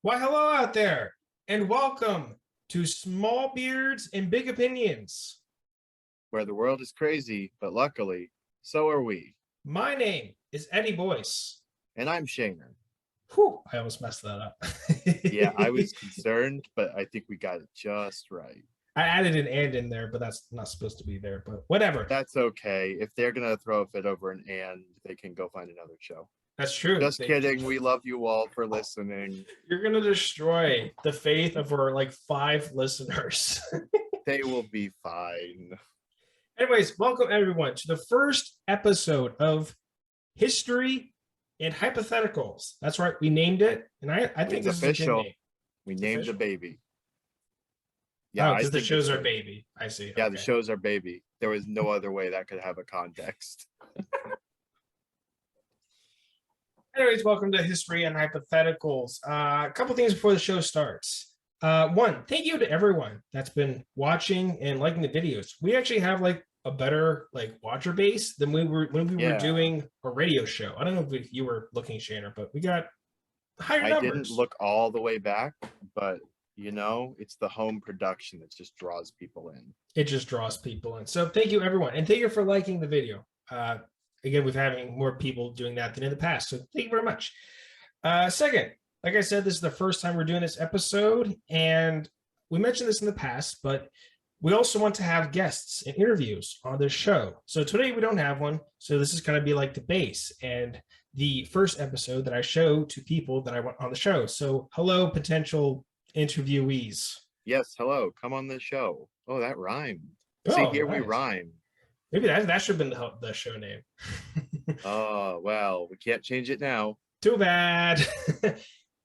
Why, hello out there, and welcome to Small Beards and Big Opinions. Where the world is crazy, but luckily, so are we. My name is Eddie Boyce. And I'm Shaner. Whew, I almost messed that up. Yeah, I was concerned, but I think we got it just right. I added an and in there, but that's not supposed to be there, but whatever. That's okay. If they're going to throw a fit over an and, they can go find another show. That's true. Just kidding. We love you all for listening. You're going to destroy the faith of our 5 listeners. They will be fine. Anyways, welcome everyone to the first episode of History and Hypotheticals. That's right. We named it. And I think It's this official. is a good name. We named the baby. Yeah, because the shows are baby. I see. Yeah, okay. The shows are baby. There was no other way that could have a context. Anyways, welcome to History and Hypotheticals. A couple things before the show starts. One, thank you to everyone that's been watching and liking the videos. We actually have a better watcher base than when we were doing a radio show. I don't know if you were looking, Shanner, but we got higher numbers. I didn't look all the way back, but it's the home production that just draws people in. It just draws people in. So thank you, everyone. And thank you for liking the video. Again, we're having more people doing that than in the past. So thank you very much. Second, like I said, this is the first time we're doing this episode. And we mentioned this in the past, but we also want to have guests and interviews on this show. So today we don't have one. So this is going to be like the base and the first episode that I show to people that I want on the show. So hello, potential interviewees. Yes, hello, come on the show. Oh, that rhymed. See, here nice. We rhyme. Maybe that should have been the show name. Oh, well, we can't change it now. Too bad.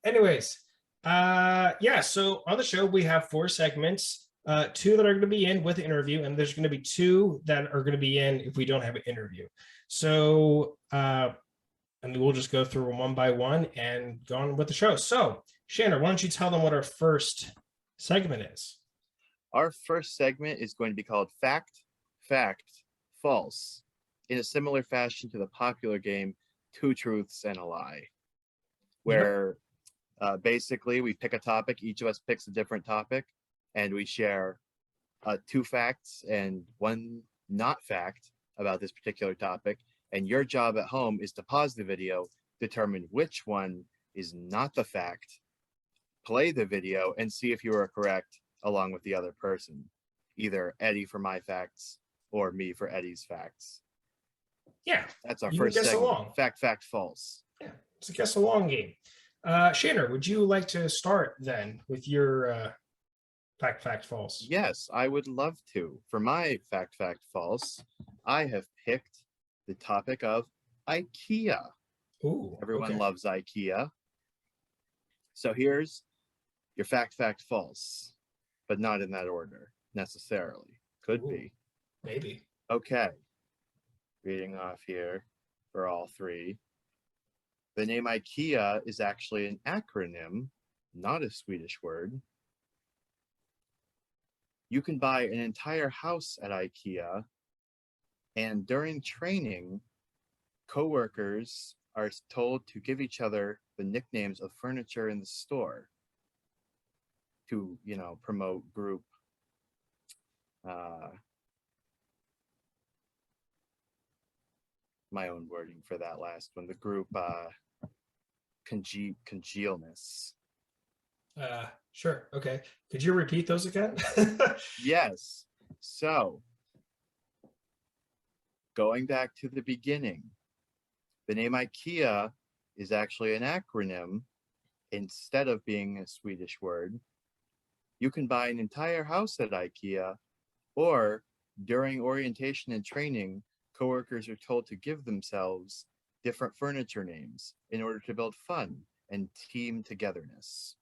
Anyways, yeah, so on the show we have 4 segments, 2 that are going to be in with the interview, and there's going to be 2 that are going to be in if we don't have an interview. So and we'll just go through them one by one and go on with the show. So Shannon, why don't you tell them what our first segment is? Our first segment is going to be called Fact, Fact, False, in a similar fashion to the popular game Two Truths and a Lie, where basically we pick a topic, each of us picks a different topic, and we share 2 facts and 1 not fact about this particular topic. And your job at home is to pause the video, determine which one is not the fact, play the video, and see if you are correct along with the other person, either Eddie for my facts or me for Eddie's facts. Yeah, that's our first segment. Along. Fact, fact, false. Yeah, it's a guess along game. Shanner, would you like to start then with your fact, fact, false? Yes, I would love to. For my fact, fact, false, I have picked the topic of Ikea. Ooh, everyone loves Ikea. So here's your fact, fact, false, but not in that order necessarily. Could be. Maybe. Okay. Reading off here for all 3. The name Ikea is actually an acronym, not a Swedish word. You can buy an entire house at Ikea, and during training, coworkers are told to give each other the nicknames of furniture in the store to, promote group my own wording for that last one, the group congealness. Sure. Okay. Could you repeat those again? Yes. So going back to the beginning, the name Ikea is actually an acronym instead of being a Swedish word. You can buy an entire house at Ikea, or during orientation and training, coworkers are told to give themselves different furniture names in order to build fun and team togetherness.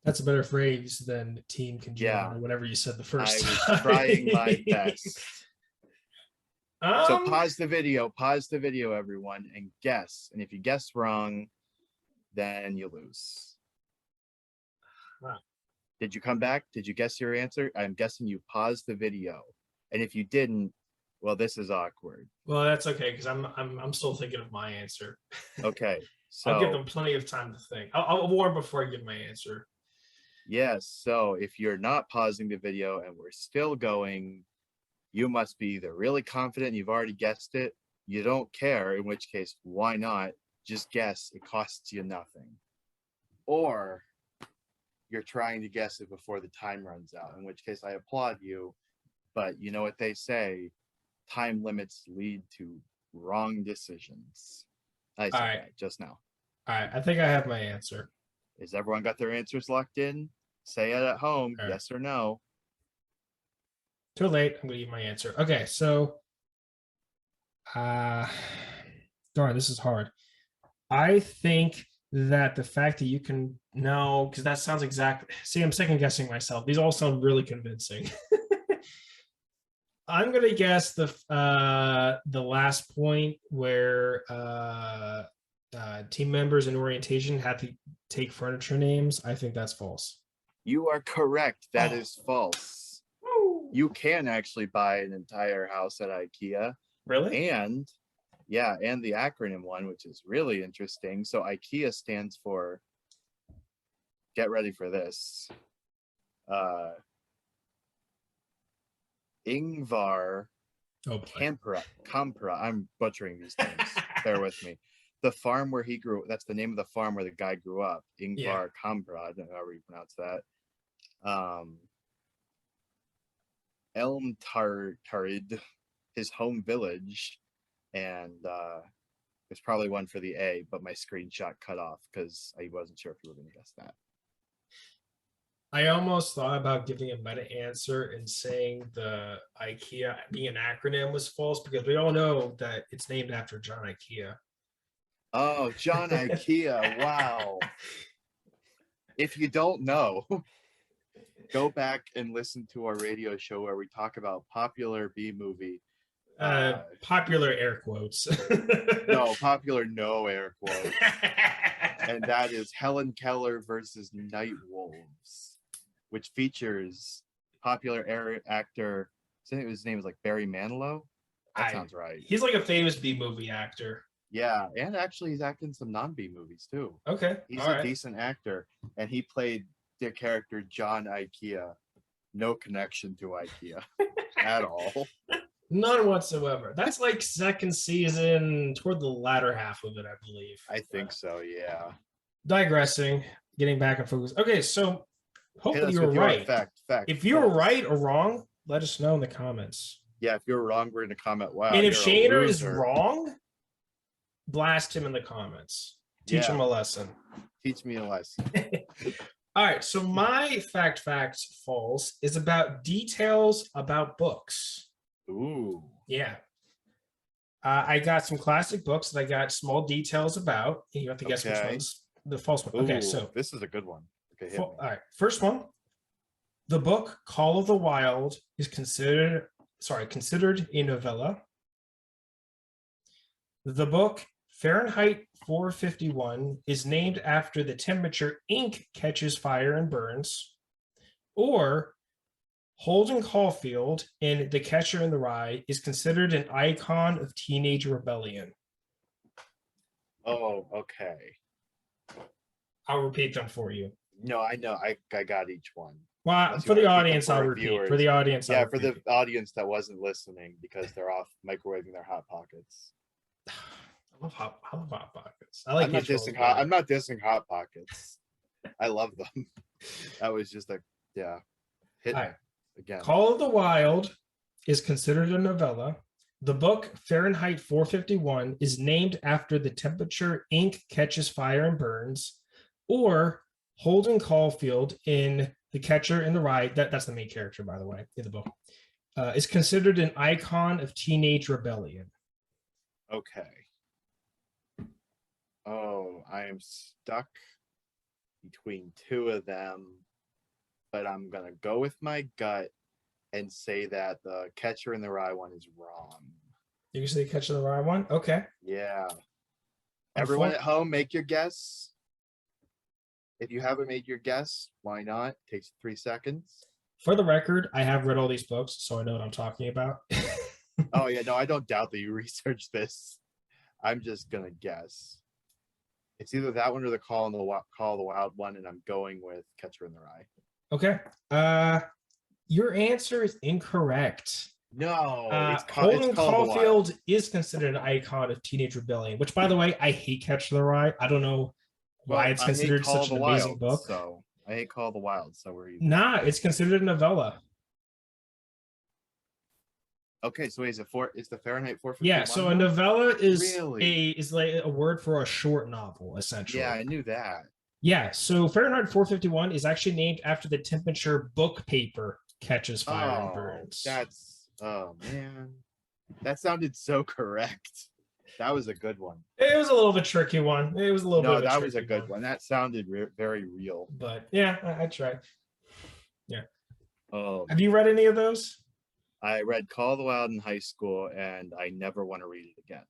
That's a better phrase than team congeal or whatever you said the first time. I was trying my best. So pause the video, everyone, and guess. And if you guess wrong, then you lose. Wow. Did you come back? Did you guess your answer? I'm guessing you paused the video. And if you didn't, well, this is awkward. Well, that's okay, because I'm still thinking of my answer. Okay. So I'll give them plenty of time to think. I'll warn before I give my answer. yes, so if you're not pausing the video and we're still going, you must be either really confident you've already guessed it, you don't care, in which case, why not just guess? It costs you nothing. Or you're trying to guess it before the time runs out, in which case I applaud you. But you know what they say, time limits lead to wrong decisions. I said right. that just now. All right, I think I have my answer. Has everyone got their answers locked in? Say it at home, All right. yes or no. Too late. I'm gonna give my answer. Okay, so darn, this is hard. I think that the fact that you can know, because that sounds exactly. See, I'm second guessing myself. These all sound really convincing. I'm gonna guess the last point where team members in orientation had to take furniture names. I think that's false. You are correct. That Oh. is false. Woo. You can actually buy an entire house at IKEA. Really? And yeah, and the acronym one, which is really interesting. So IKEA stands for, get ready for this, Ingvar Oh boy. Kampra. I'm butchering these names. Bear with me. The farm where he grew, that's the name of the farm where the guy grew up. Ingvar Kampra. I don't know how you pronounce that. Tarid, his home village. And there's probably one for the A, but my screenshot cut off because I wasn't sure if you were going to guess that. I almost thought about giving a meta answer and saying the IKEA being an acronym was false because we all know that it's named after John IKEA. Oh, John IKEA. Wow. If you don't know, go back and listen to our radio show where we talk about popular B movie. Popular air quotes. No, popular no air quotes. And that is Helen Keller versus Night Wolves, which features popular air actor. I think his name is like Barry Manilow. That sounds right. He's like a famous B movie actor. Yeah, and actually he's acting some non-B movies too. Okay. He's a decent actor, and he played the character John IKEA. No connection to IKEA at all. None whatsoever. That's like second season, toward the latter half of it, I believe. I think so, yeah. Digressing, getting back in focus. Okay, so hopefully you're right. Fact. If you're right or wrong, let us know in the comments. Yeah, if you're wrong, we're going to comment, wow. And if Shaner is wrong, blast him in the comments. Teach him a lesson. Teach me a lesson. All right, so my facts false is about details about books. Ooh. Yeah. I got some classic books that I got small details about. You have to guess which one's the false one. Okay, so this is a good one. Okay, all right, first one. The book Call of the Wild is considered a novella. The book Fahrenheit 451 is named after the temperature ink catches fire and burns. Or Holden Caulfield in The Catcher in the Rye is considered an icon of teenage rebellion. Oh, okay. I'll repeat them for you. No, I know. I got each one. Well, for the audience, I'll repeat. For the audience, yeah, for the audience that wasn't listening because they're off microwaving their Hot Pockets. I love hot pockets. I like. I'm not dissing Hot Pockets. I love them. That was just a hit. Right. Again. Call of the Wild is considered a novella. The book Fahrenheit 451 is named after the temperature ink catches fire and burns. Or Holden Caulfield in The Catcher in the Rye, that's the main character, by the way, in the book, is considered an icon of teenage rebellion. Okay. Oh, I am stuck between two of them. But I'm going to go with my gut and say that the Catcher in the Rye one is wrong. You can say Catcher in the Rye one? Okay. Yeah. Everyone at home, make your guess. If you haven't made your guess, why not? It takes 3 seconds. For the record, I have read all these books, so I know what I'm talking about. Oh, yeah. No, I don't doubt that you researched this. I'm just going to guess. It's either that one or the Call of the Wild one, and I'm going with Catcher in the Rye. Okay. Your answer is incorrect. No, it's Holden Call of the Wild. Caulfield is considered an icon of teenage rebellion, which, by the way, I hate Catch the Rye. I don't know why it's considered such an amazing book. So I hate Call of the Wild. So we're even. Nah, it's considered a novella. Okay, so is the Fahrenheit 451? Yeah, so a novella is Really? is like a word for a short novel, essentially. Yeah, I knew that. Yeah, so Fahrenheit 451 is actually named after the temperature book paper catches fire and burns. Oh man, that sounded so correct. That was a good one. It was a little bit tricky one. It was a little bit. No, that was a good one. That sounded very real. But yeah, I tried. Yeah. Have you read any of those? I read Call of the Wild in high school, and I never want to read it again.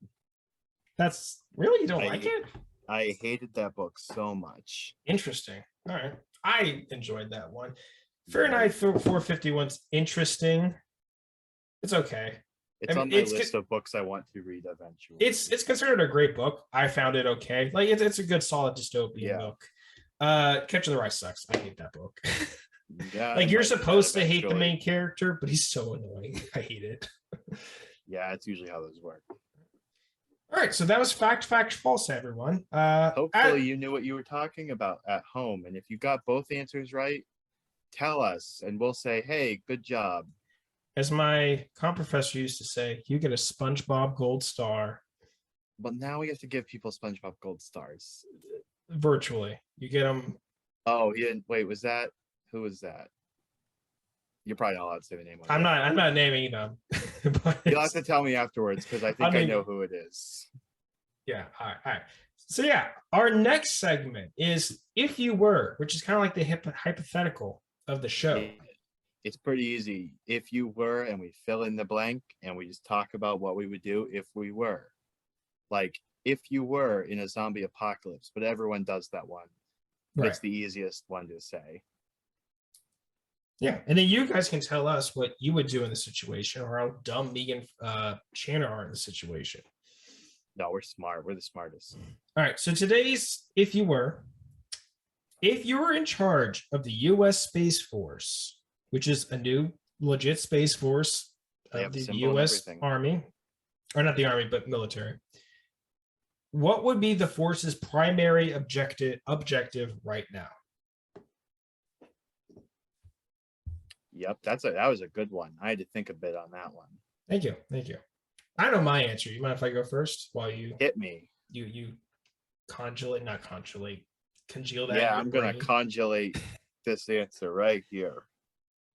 That's really, you don't like it? I hated that book so much. Interesting. All right. I enjoyed that one. Fahrenheit 451's interesting. It's okay. It's on my list of books I want to read eventually. It's considered a great book. I found it okay. Like it's a good, solid dystopian book. Catcher the Rye sucks. I hate that book. Yeah, like you're supposed to hate the main character, but he's so annoying. I hate it. Yeah, it's usually how those work. All right, so that was fact, false, everyone. Hopefully you knew what you were talking about at home, and if you got both answers right, tell us, and we'll say, "Hey, good job." As my comp professor used to say, you get a SpongeBob gold star. But now we have to give people SpongeBob gold stars. Virtually, you get them. Oh, he didn't. Wait, was that? Who was that? You're probably not allowed to say the name. I'm not naming them. You'll have to tell me afterwards because I think I know who it is. Yeah. All right. So yeah, our next segment is If You Were, which is kind of like the hypothetical of the show. It's pretty easy. If you were, and we fill in the blank, and we just talk about what we would do if we were. Like, if you were in a zombie apocalypse, but everyone does that one. Right. It's the easiest one to say. Yeah, and then you guys can tell us what you would do in the situation, or how dumb me and Shannon are in the situation. No, we're smart. We're the smartest. All right, so today's if you were in charge of the U.S. Space Force, which is a new legit space force of the U.S. Army, or not the Army, but military, what would be the force's primary objective right now? Yep, that was a good one. I had to think a bit on that one. Thank you. I know my answer. You mind if I go first while you hit me? You congeal that. Yeah, I'm gonna congelate this answer right here.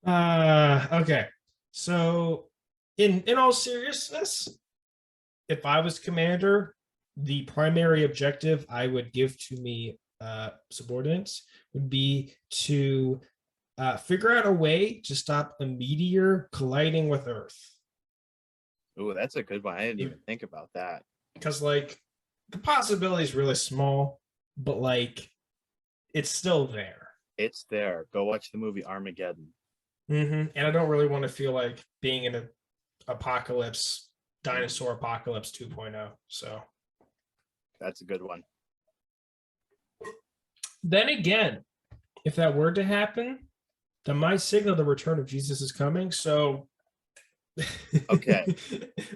Okay. So, in all seriousness, if I was commander, the primary objective I would give to me subordinates would be to figure out a way to stop a meteor colliding with Earth. Oh, that's a good one. I didn't even think about that. Because, like, the possibility is really small, but, like, it's still there. It's there. Go watch the movie Armageddon. And I don't really want to feel like being in an apocalypse, dinosaur apocalypse 2.0. So that's a good one. Then again, if that were to happen, that might signal the return of Jesus is coming. So, okay,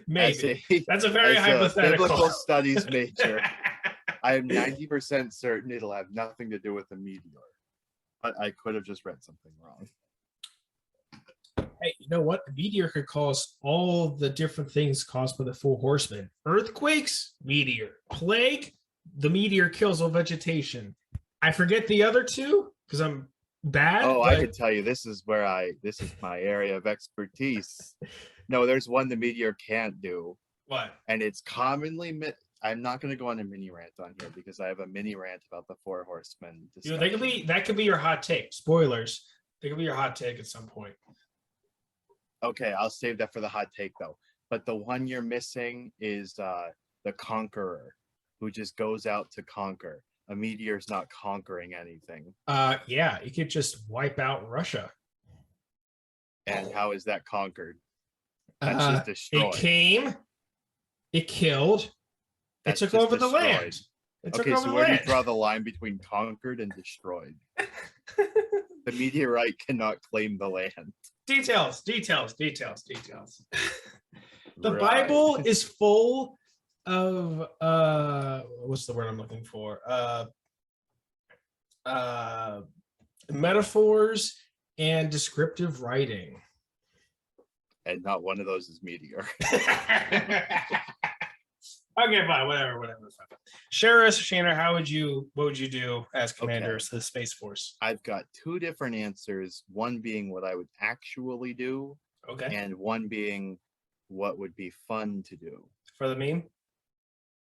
maybe that's a very hypothetical. Biblical studies major. I am 90% certain it'll have nothing to do with a meteor, but I could have just read something wrong. Hey, you know what? A meteor could cause all the different things caused by the four horsemen: earthquakes, meteor; plague, the meteor kills all vegetation. I forget the other two because I'm bad. Oh, I can tell you, this is my area of expertise. No, there's one the meteor can't do. What? And it's commonly I'm not going to go on a mini rant on here because I have a mini rant about the four horsemen. Dude, that could be your hot take. Spoilers. They could be your hot take at some point. Okay, I'll save that for the hot take though. But the one you're missing is the conqueror, who just goes out to conquer. A meteor's not conquering anything. Yeah, it could just wipe out Russia. And how is that conquered? That's just destroyed. It came, it killed, it took over the land. It took Okay, over so the where do you land. draw the line between conquered and destroyed? The meteorite cannot claim the land. Details. The Right. Bible is full of what's the word I'm looking for? Metaphors and descriptive writing. And not one of those is meteor. Okay, fine, whatever. Fine. Share us, Shanner, what would you do as commander of the Space Force? I've got two different answers, one being what I would actually do, Okay. and one being what would be fun to do. For the meme?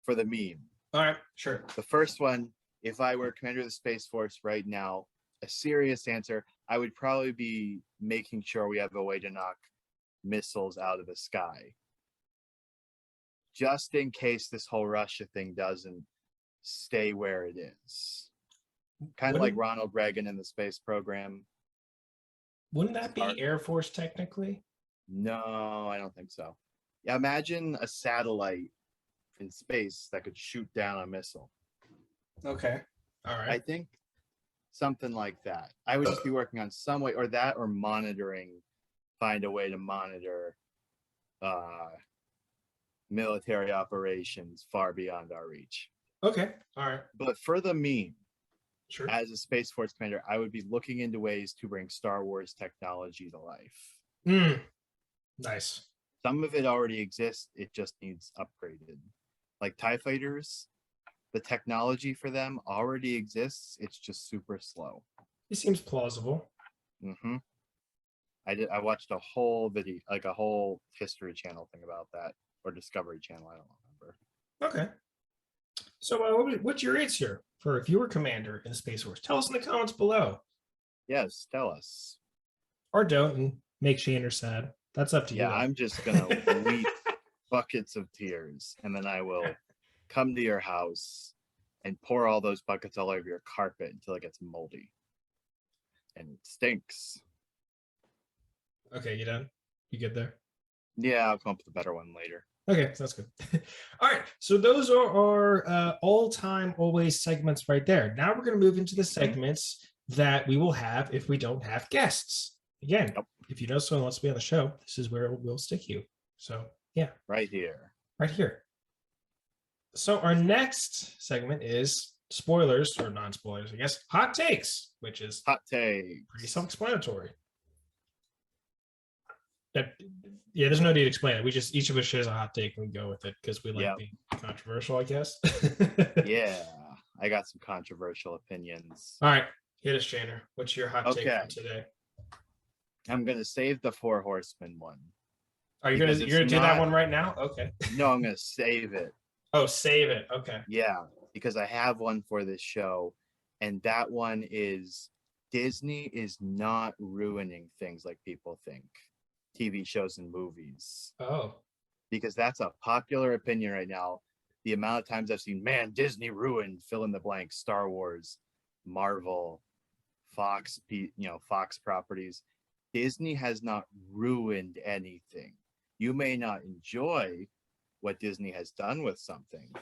For the meme. All right, sure. The first one, if I were commander of the Space Force right now, a serious answer, I would probably be making sure we have a way to knock missiles out of the sky. Just in case this whole Russia thing doesn't stay where it is. Kind of like Ronald Reagan in the space program. Wouldn't that be Air Force technically? No, I don't think so. Yeah, imagine a satellite in space that could shoot down a missile. Okay. All right. I think something like that. I would just be working on some way, or that, or monitoring, find a way to monitor military operations far beyond our reach. Okay. All right. But for the meme, sure. As a Space Force commander, I would be looking into ways to bring Star Wars technology to life. Nice. Some of it already exists. It just needs upgraded. Like TIE fighters, the technology for them already exists. It's just super slow. It seems plausible. I watched a whole video, like a whole History Channel thing about that, or Discovery Channel. I don't remember. Okay. So what's your answer for if you were commander in the Space Force? Tell us in the comments below. Yes, tell us. Or don't, and make Shanner sad. That's up to you. Yeah, I'm just going to weep buckets of tears, and then I will come to your house and pour all those buckets all over your carpet until it gets moldy. And it stinks. Okay, you done? You good there? Yeah, I'll come up with a better one later. Okay, that's good. All right, so those are our all-time, always segments right there. Now we're going to move into the segments that we will have if we don't have guests. Again, if you know someone wants to be on the show, this is where we'll stick you. So, yeah. Right here. Right here. So our next segment is spoilers, or non-spoilers, I guess, hot takes, which is hot takes. Pretty self-explanatory. Yeah, there's no need to explain it. We just, each of us shares a hot take and we go with it because we like being controversial, I guess. Yeah, I got some controversial opinions. All right, hit us, Shanner. What's your hot take for today? I'm gonna save the 4 Horsemen one. Are you gonna do that one right now? Okay. No, I'm gonna save it. Oh, save it. Okay. Yeah, because I have one for this show, and that one is Disney is not ruining things like people think. TV shows and movies. Oh. Because that's a popular opinion right now. The amount of times I've seen, man, Disney ruined, fill in the blank, Star Wars, Marvel, Fox, Fox properties. Disney has not ruined anything. You may not enjoy what Disney has done with something,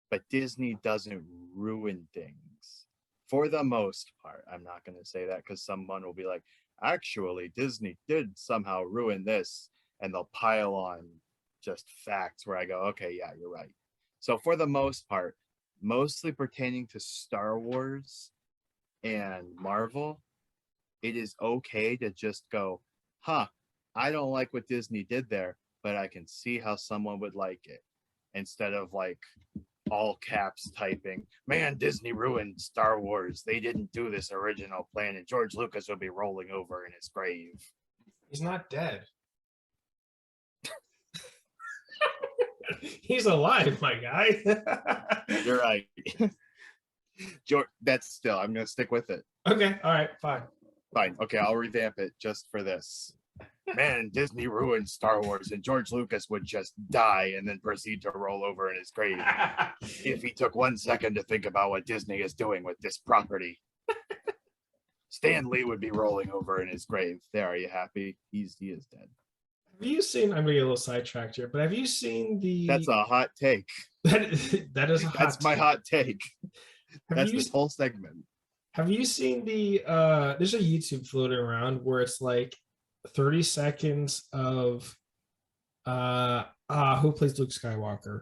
but Disney doesn't ruin things for the most part. I'm not going to say that because someone will be like, actually, Disney did somehow ruin this, and they'll pile on just facts where I go, okay, yeah, you're right. So for the most part, mostly pertaining to Star Wars and Marvel, it is okay to just go, I don't like what Disney did there, but I can see how someone would like it. Instead of like all caps typing, man, Disney ruined Star Wars. They didn't do this original plan, and George Lucas will be rolling over in his grave. He's not dead. He's alive, my guy. You're right. George, that's still, I'm going to stick with it. Okay. All right. Fine. Okay. I'll revamp it just for this. Man, Disney ruined Star Wars, and George Lucas would just die and then proceed to roll over in his grave if he took 1 second to think about what Disney is doing with this property. Stan Lee would be rolling over in his grave. There, are you happy? He is dead. Have you seen? I'm gonna get a little sidetracked here, but have you seen That's a hot take. that is a hot That's my take. hot take. Have That's you this whole segment. have you seen there's a YouTube floating around where it's like 30 seconds of who plays Luke Skywalker?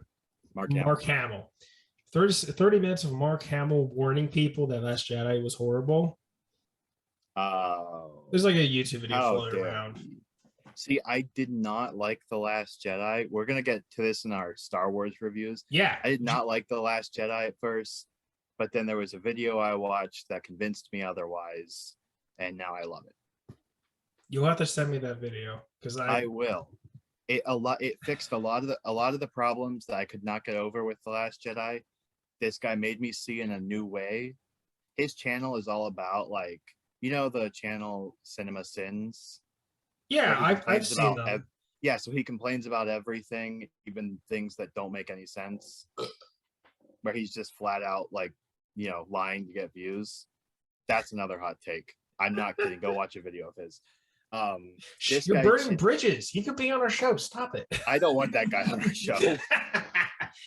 Mark Mark Hamill. Hamill. 30 minutes of Mark Hamill warning people that Last Jedi was horrible. Oh, There's like a YouTube video how floating dare around. you. See, I did not like The Last Jedi. We're gonna get to this in our Star Wars reviews. Yeah. I did not like The Last Jedi at first, but then there was a video I watched that convinced me otherwise, and now I love it. You'll have to send me that video because I will. It fixed a lot of the problems that I could not get over with The Last Jedi. This guy made me see in a new way. His channel is all about like, the channel Cinema Sins. yeah, where he I've complains seen about them. yeah, so he complains about everything, even things that don't make any sense. Where he's just flat out like, lying to get views. That's another hot take. I'm not kidding. Go watch a video of his. This You're guy, burning bridges. He could be on our show. Stop it. I don't want that guy on our show.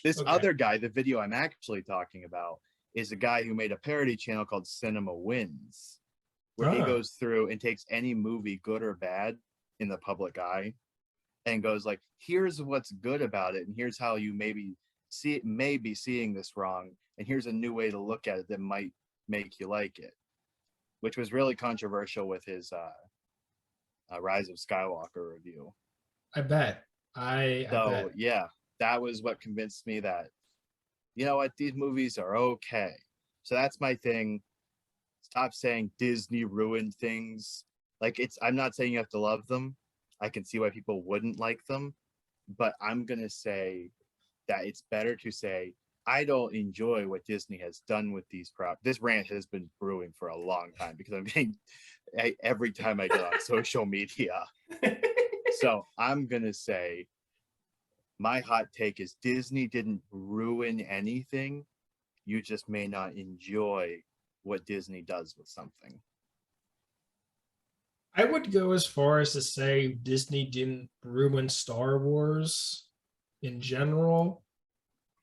This Okay. other guy, the video I'm actually talking about, is a guy who made a parody channel called Cinema Wins, where he Ah. goes through and takes any movie, good or bad, in the public eye, and goes like, here's what's good about it, and here's how you may be seeing this wrong, and here's a new way to look at it that might make you like it, which was really controversial with his Rise of Skywalker review. I bet. I bet. Yeah, that was what convinced me that, you know what, these movies are okay. So that's my thing. Stop saying Disney ruined things. Like, I'm not saying you have to love them. I can see why people wouldn't like them, but I'm gonna say that it's better to say I don't enjoy what Disney has done with these props. This rant has been brewing for a long time because I'm getting every time I get on social media. So I'm gonna say my hot take is Disney didn't ruin anything. You just may not enjoy what Disney does with something. I would go as far as to say Disney didn't ruin Star Wars in general,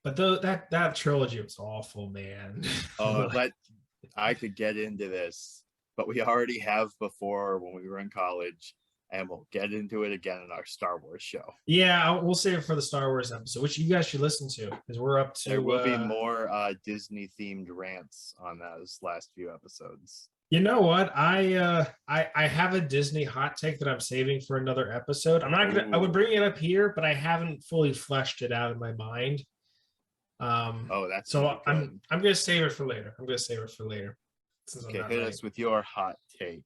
but that trilogy was awful, man. Oh, I could get into this, but we already have before when we were in college, and we'll get into it again in our Star Wars show. Yeah, we'll save it for the Star Wars episode, which you guys should listen to because we're up to. There will be more Disney themed rants on those last few episodes. You know what? I have a Disney hot take that I'm saving for another episode. I'm not gonna. I would bring it up here, but I haven't fully fleshed it out in my mind. That's so I'm gonna save it for later. Okay, hit us with your hot take.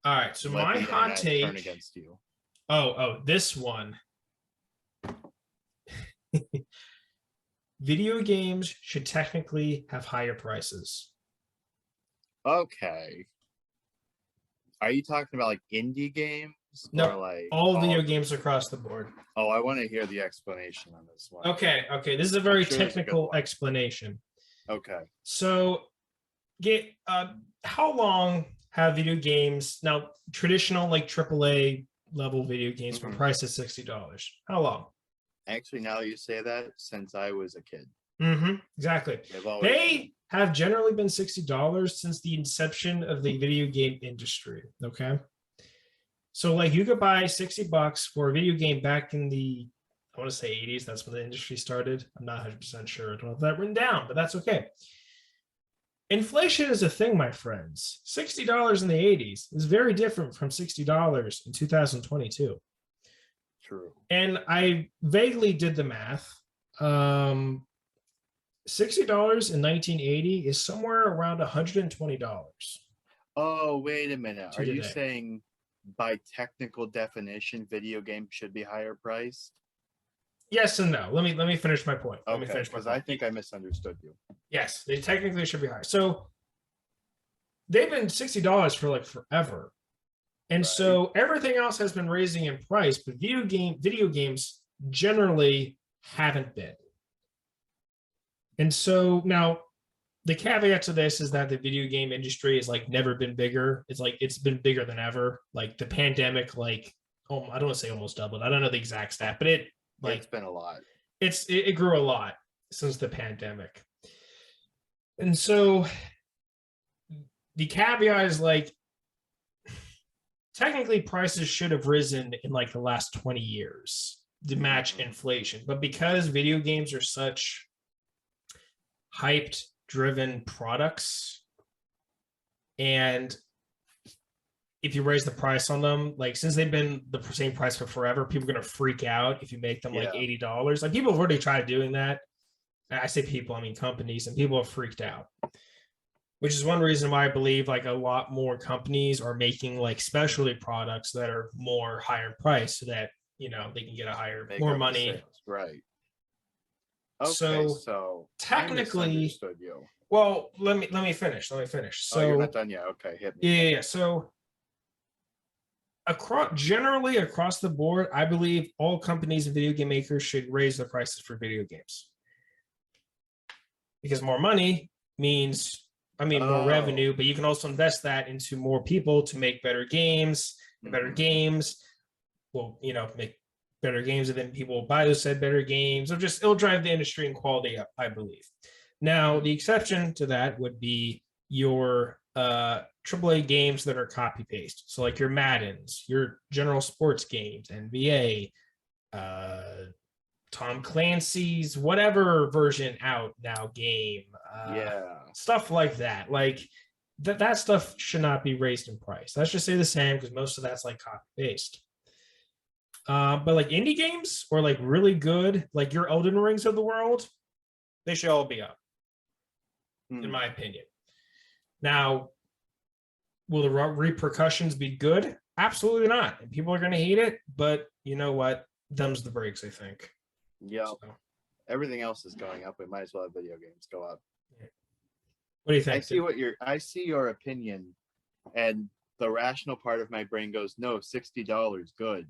All right, so my hot take turn against you. Oh, this one. Video games should technically have higher prices. Okay. Are you talking about like indie games? No, or like all video games across the board. Oh, I want to hear the explanation on this one. Okay. This is a very technical explanation. Okay. So, how long have video games now? Traditional like AAA level video games been priced at $60. How long? Actually, now that you say that, since I was a kid. Exactly. They have generally been $60 since the inception of the video game industry. Okay. So like you could buy $60 for a video game back in the, I want to say 80s. That's when the industry started. I'm not 100% sure. I don't have that written down, but that's okay. Inflation is a thing, my friends. $60 in the 80s is very different from $60 in 2022. True. And I vaguely did the math. $60 in 1980 is somewhere around $120. Oh, wait a minute. Are you today. saying by technical definition, video games should be higher priced? Yes and no. Let me finish my point. Okay, because I think I misunderstood you. Yes, they technically should be higher. So they've been $60 for like forever. And so everything else has been raising in price, but video games generally haven't been. And so now the caveat to this is that the video game industry has like never been bigger. It's been bigger than ever. Like the pandemic like I don't want to say almost doubled. I don't know the exact stat, but it It's been a lot. it grew a lot since the pandemic. And so the caveat is like technically prices should have risen in like the last 20 years to match inflation. But because video games are such hyped driven products, and if you raise the price on them, like since they've been the same price for forever, people are going to freak out if you make them like $80. Like people have already tried doing that. I say people, I mean companies, and people have freaked out, which is one reason why I believe like a lot more companies are making like specialty products that are more higher in price so that, you know, they can get more money. Right. Okay, so technically, you. Well, let me finish. So you're not done yet. Okay, hit me. Yeah. So generally across the board, I believe all companies and video game makers should raise the prices for video games. Because more money means, more revenue, but you can also invest that into more people to make better games. Better games will, make better games, and then people will buy those said better games. It'll drive the industry and quality up, I believe. Now, the exception to that would be your AAA games that are copy paste. So like your Maddens, your general sports games, NBA, Tom Clancy's whatever version out now game, stuff like that. Like that stuff should not be raised in price. Let's just say the same because most of that's like copy paste. But like indie games or like really good, like your Elden Rings of the world, they should all be up, in my opinion. Now, will the repercussions be good? Absolutely not. And people are going to hate it, but you know what? Them's the breaks, I think. Yeah. So, everything else is going up. We might as well have video games go up. What do you think? I see your opinion, and the rational part of my brain goes, no, $60, good.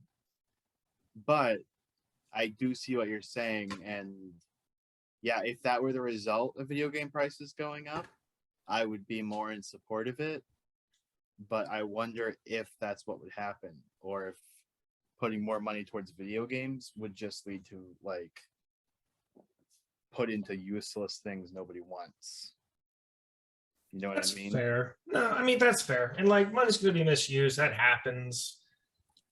But I do see what you're saying, and yeah, if that were the result of video game prices going up, I would be more in support of it. But I wonder if that's what would happen, or if putting more money towards video games would just lead to like put into useless things nobody wants. You know what I mean? Fair. No, I mean that's fair. And like money's going to be misused. That happens.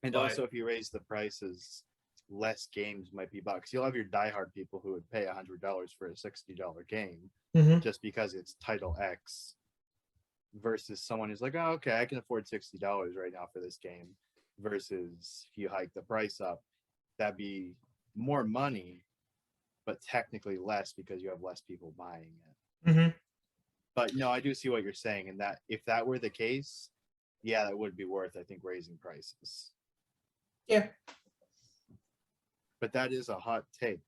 And also, if you raise the prices, less games might be bought. Because you'll have your diehard people who would pay $100 for a $60 game just because it's Title X, versus someone who's like, oh, okay, I can afford $60 right now for this game. Versus if you hike the price up, that'd be more money, but technically less because you have less people buying it. But no, I do see what you're saying, and that if that were the case, yeah, that would be worth, I think, raising prices. Yeah. But that is a hot take.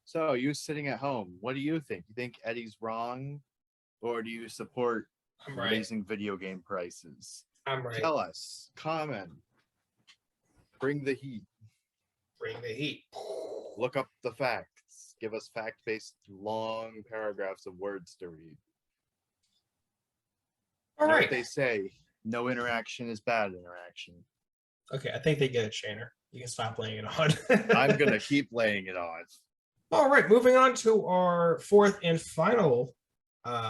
So you sitting at home, what do you think? You think Eddie's wrong, or do you support raising video game prices? I'm right. Tell us. Comment. Bring the heat. Look up the facts. Give us fact-based long paragraphs of words to read. All right. What they say, no interaction is bad interaction. Okay, I think they get it, Shaner. You can stop laying it on. I'm going to keep laying it on. All right, moving on to our fourth and final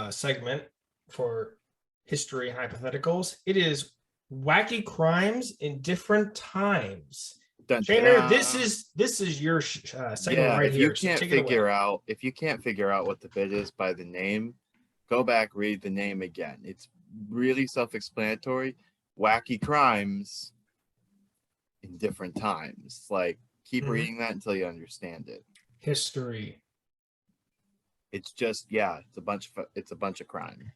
segment for history and hypotheticals. It is wacky crimes in different times. Shaner, this is your segment right here. If you can't figure out what the bit is by the name, go back, read the name again. It's really self-explanatory. Wacky crimes in different times. Like, keep reading that until you understand it. History. It's just, it's a bunch of crime.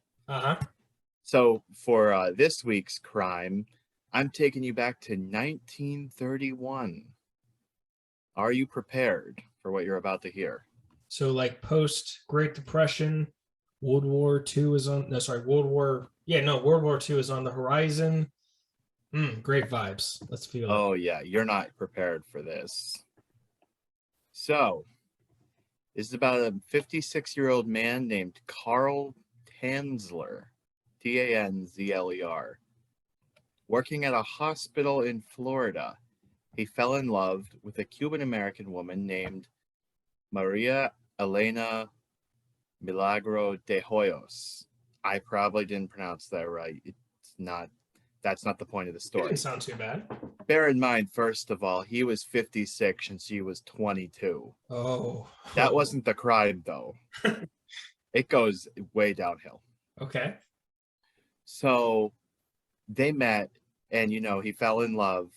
So for this week's crime, I'm taking you back to 1931. Are you prepared for what you're about to hear? So like post Great Depression, World War II is on. No, sorry, World War II is on the horizon. Great vibes. Let's feel it. Oh yeah, you're not prepared for this. So, this is about a 56-year-old man named Carl Tanzler, Tanzler, working at a hospital in Florida he fell in love with a Cuban-American woman named Maria Elena Milagro de Hoyos. I probably didn't pronounce that right. That's not the point of the It story. didn't sound too bad. Bear in mind, first of all, he was 56 and she was 22. Oh. That wasn't the crime, though. It goes way downhill. Okay. So they met and, he fell in love.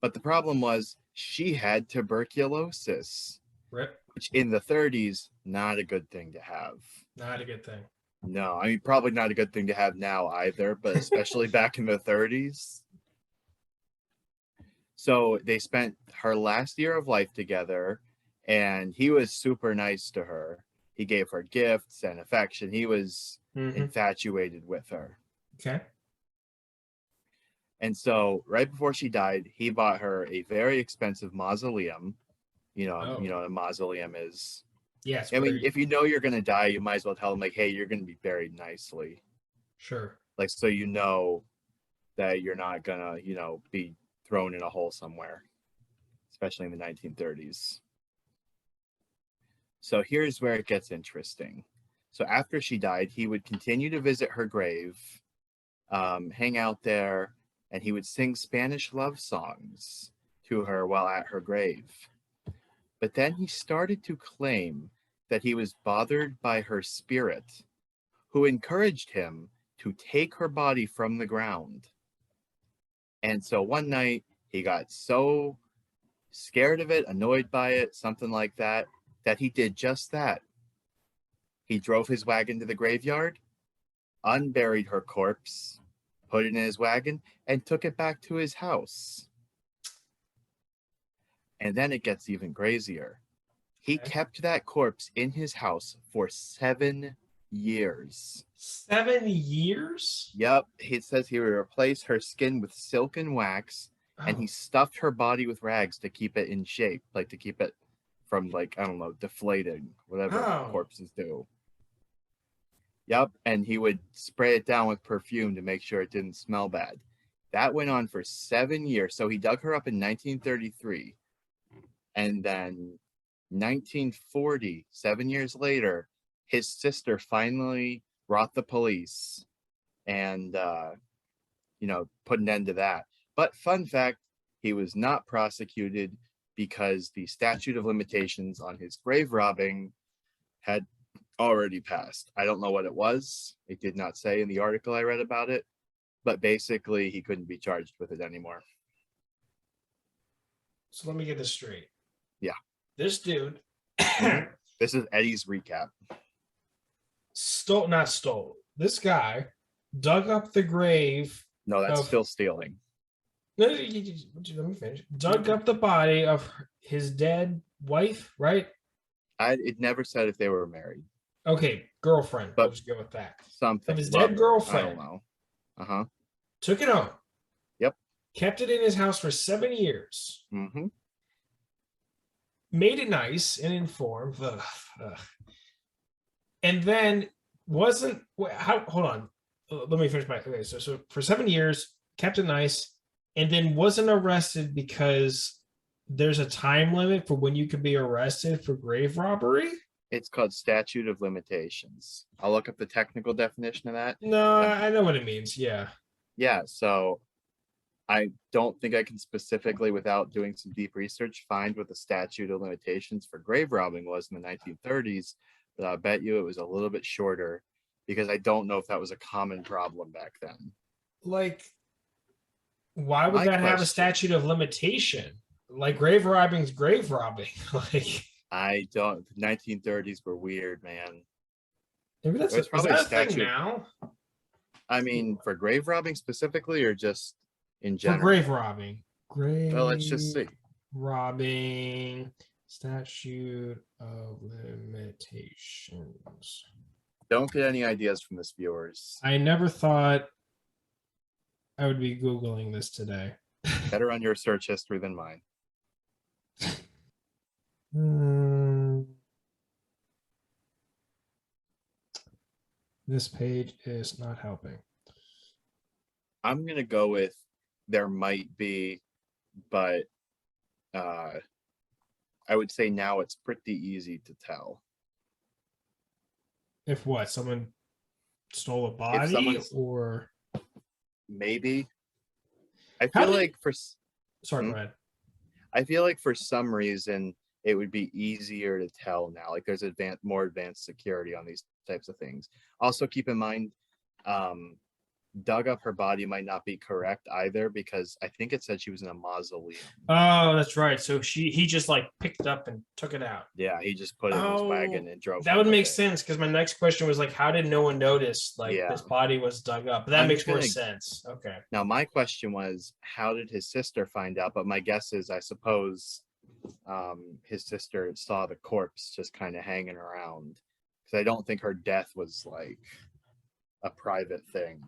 But the problem was she had tuberculosis, Rip. which in the 30s, not a good thing to have. Not a good thing. No, I mean, probably not a good thing to have now either, but especially back in the 30s. So they spent her last year of life together, and he was super nice to her. He gave her gifts and affection. He was infatuated with her. Okay. And so right before she died, he bought her a very expensive mausoleum. You know what a mausoleum is. Yes. I mean, if you know you're going to die, you might as well tell them, like, hey, you're going to be buried nicely. Sure. Like, so you know that you're not going to, be thrown in a hole somewhere, especially in the 1930s. So here's where it gets interesting. So after she died, he would continue to visit her grave, hang out there, and he would sing Spanish love songs to her while at her grave. But then he started to claim that he was bothered by her spirit, who encouraged him to take her body from the ground. And so one night he got so scared of it, annoyed by it, something like that, that he did just that. He drove his wagon to the graveyard, unburied her corpse, put it in his wagon, and took it back to his house. And then it gets even crazier. He kept that corpse in his house for 7 years. 7 years? Yep. It says he would replace her skin with silk and wax, and he stuffed her body with rags to keep it in shape, like to keep it from, like, I don't know, deflating, whatever corpses do. Yep. And he would spray it down with perfume to make sure it didn't smell bad. That went on for 7 years. So he dug her up in 1933. And then 1940, 7 years later, his sister finally brought the police and, put an end to that. But fun fact, he was not prosecuted because the statute of limitations on his grave robbing had already passed. I don't know what it was. It did not say in the article I read about it, but basically he couldn't be charged with it anymore. So let me get this straight. Yeah. This dude This is Eddie's recap. not stole. This guy dug up the grave. No, that's still stealing. No, let me finish. Dug up the body of his dead wife, right? It never said if they were married. Okay, girlfriend. But I'll just go with that. Something. Of his dead girlfriend. I don't know. Took it home. Yep. Kept it in his house for 7 years. Mm-hmm. Made it nice and informed. And then hold on. Let me finish okay, so for 7 years, kept it nice, and then wasn't arrested because there's a time limit for when you can be arrested for grave robbery. It's called statute of limitations. I'll look up the technical definition of that. No, I know what it means. Yeah. Yeah, so I don't think I can specifically, without doing some deep research, find what the statute of limitations for grave robbing was in the 1930s, but I'll bet you it was a little bit shorter because I don't know if that was a common problem back then. Like, why would that have a statute of limitation? Like, grave robbing's grave robbing. Like, I don't. The 1930s were weird, man. Maybe that's probably a statute now. I mean, for grave robbing specifically, or just in general? For grave robbing. Well, let's just see. Robbing statute of limitations. Don't get any ideas from this, viewers. I never thought I would be Googling this today. Better on your search history than mine. This page is not helping. I'm going to go with there might be, but I would say now it's pretty easy to tell. If what? Someone stole a If body someone's or maybe, I how feel did like sorry, Hmm? go ahead. I feel like for some reason it would be easier to tell now. Like there's more advanced security on these types of things. Also, keep in mind, um, dug up her body might not be correct either because I think it said she was in a mausoleum. Oh, that's right. So he just like picked up and took it out. Yeah, he just put it in his wagon Oh, and drove that home would with make it. sense because my next question was like, how did no one notice like Yeah. this body was dug up? But that I'm makes more gonna- sense. Okay. Now, my question was, how did his sister find out? But my guess is, I suppose, his sister saw the corpse just kind of hanging around because I don't think her death was like a private thing.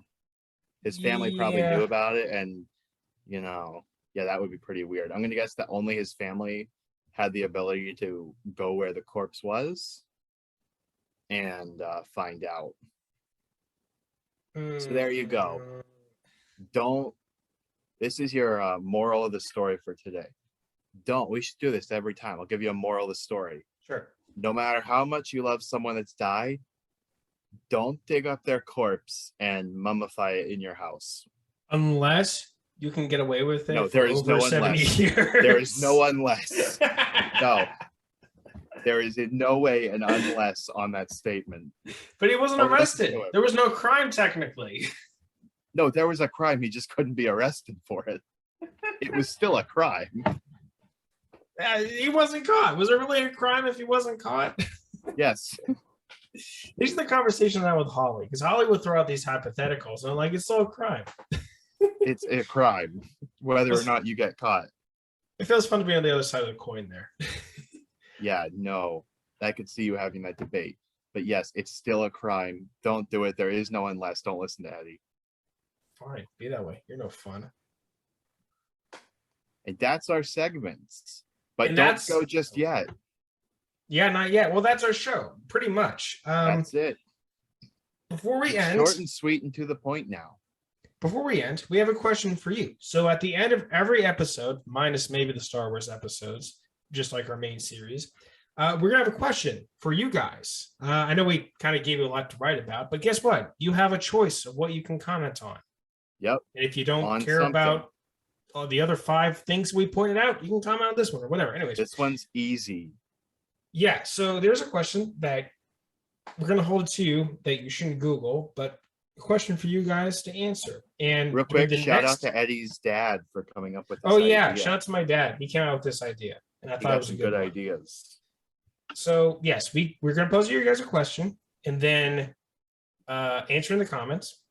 His family probably knew Yeah. about it, and yeah, that would be pretty weird. I'm gonna guess that only his family had the ability to go where the corpse was and find out. So there you go. Don't. This is your moral of the story for today. Don't. We should do this every time. I'll give you a moral of the story. Sure. No matter how much you love someone that's died, don't dig up their corpse and mummify it in your house. Unless you can get away with it No, for there is over no 70 unless. years. There is no unless. No. There is in no way an unless on that statement. But he wasn't Don't listen arrested. to him. There was no crime technically. No, there was a crime. He just couldn't be arrested for it. It was still a crime. He wasn't caught. Was it really a crime if he wasn't caught? Yes. These are the conversations I have with Holly because Holly would throw out these hypotheticals and I'm like, it's still a crime. It's a crime, whether or not you get caught. It feels fun to be on the other side of the coin there. Yeah, no. I could see you having that debate. But yes, it's still a crime. Don't do it. There is no unless. Don't listen to Eddie. Fine, be that way. You're no fun. And that's our segments. But And don't that's- go just yet. Yeah, not yet. Well, that's our show, pretty much. That's it. Before we It's end, short and sweet and to the point now. we have a question for you. So at the end of every episode, minus maybe the Star Wars episodes, just like our main series, we're gonna have a question for you guys. I know we kind of gave you a lot to write about, but guess what? You have a choice of what you can comment on. Yep. And if you don't On care something. about all the other 5 things we pointed out, you can comment on this one or whatever. Anyways, This one's easy. yeah. So there's a question that we're gonna hold to you that you shouldn't Google, but a question for you guys to answer. And Real during quick, the shout next- out to Eddie's dad for coming up with this Oh yeah, idea. shout out to my dad. He came out with this idea, and I He thought it got was a some good one. ideas. So yes, we're gonna pose you guys a question and then answer in the comments.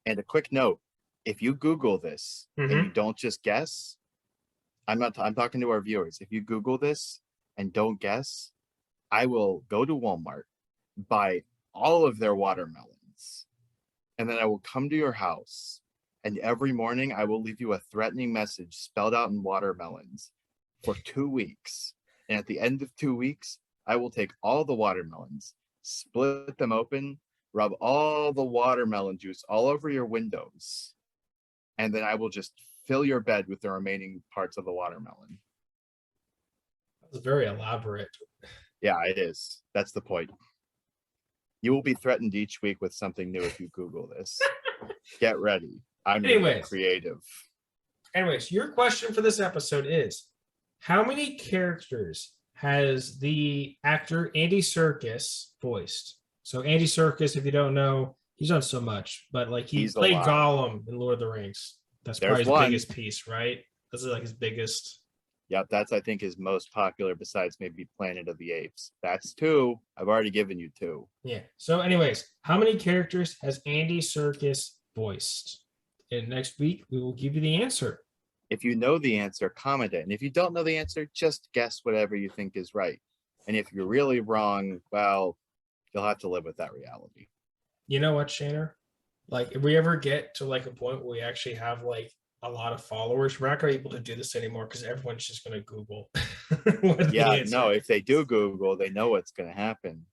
And a quick note: if you Google this and Mhm. you don't just guess, I'm talking to our viewers. If you Google this and don't guess, I will go to Walmart, buy all of their watermelons, and then I will come to your house. And every morning I will leave you a threatening message spelled out in watermelons for 2 weeks. And at the end of 2 weeks, I will take all the watermelons, split them open, rub all the watermelon juice all over your windows, and then I will just fill your bed with the remaining parts of the watermelon. That was very elaborate. Yeah, it is. That's the point. You will be threatened each week with something new if you Google this. Get ready. I'm gonna get Anyways. creative. Anyways, your question for this episode is: how many characters has the actor Andy Serkis voiced? So Andy Serkis, if you don't know, he's done so much, but like he He's a played lot. Gollum in Lord of the Rings. That's There's probably his one. biggest piece, right? This is like his biggest. Yep, that's I think his most popular besides maybe Planet of the Apes. That's 2. I've already given you 2. Yeah. So, anyways, how many characters has Andy Serkis voiced? And next week we will give you the answer. If you know the answer, comment it. And if you don't know the answer, just guess whatever you think is right. And if you're really wrong, well, you'll have to live with that reality. You know what, Shaner? Like, if we ever get to like a point where we actually have like a lot of followers, we're not going to be able to do this anymore because everyone's just going to Google. what the Yeah, answer no, is. if they do Google, they know what's going to happen.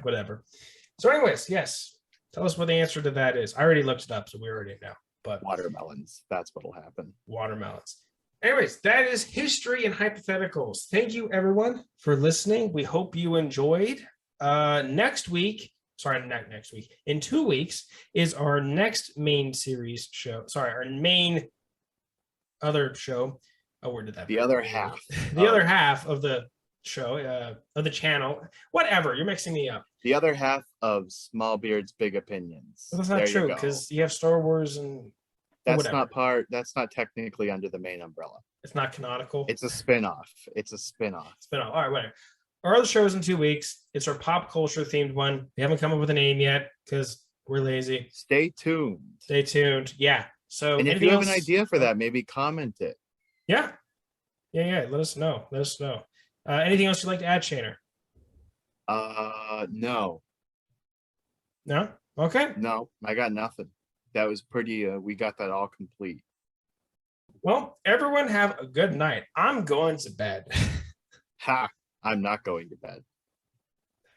Whatever. So, anyways, yes. Tell us what the answer to that is. I already looked it up, so we already know. But Watermelons, that's what'll happen. watermelons. Anyways, that is history and hypotheticals. Thank you, everyone, for listening. We hope you enjoyed. Next week, sorry, not next week, in 2 weeks is our next main series show. Sorry, our main other show. Oh, where did that? The other half. The other half of the show, of the channel. Whatever, you're mixing me up. The other half of Smallbeard's Big Opinions. Well, that's not true because you have Star Wars and that's whatever. not part. That's not technically under the main umbrella. It's not canonical. It's a spin-off. It's a spin-off. Spin-off. All right, whatever. Our other show is in 2 weeks. It's our pop culture themed one. We haven't come up with a name yet because we're lazy. Stay tuned. Stay tuned. Yeah. So, and if you have an idea for that, maybe comment it. Yeah. Let us know. Anything else you'd like to add, Shaner? No. No? Okay. No, I got nothing. That was pretty. We got that all complete. Well, everyone have a good night. I'm going to bed. Ha! I'm not going to bed.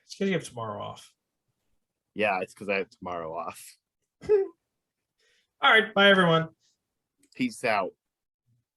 It's because you have tomorrow off. Yeah, it's because I have tomorrow off. All right. Bye, everyone. Peace out.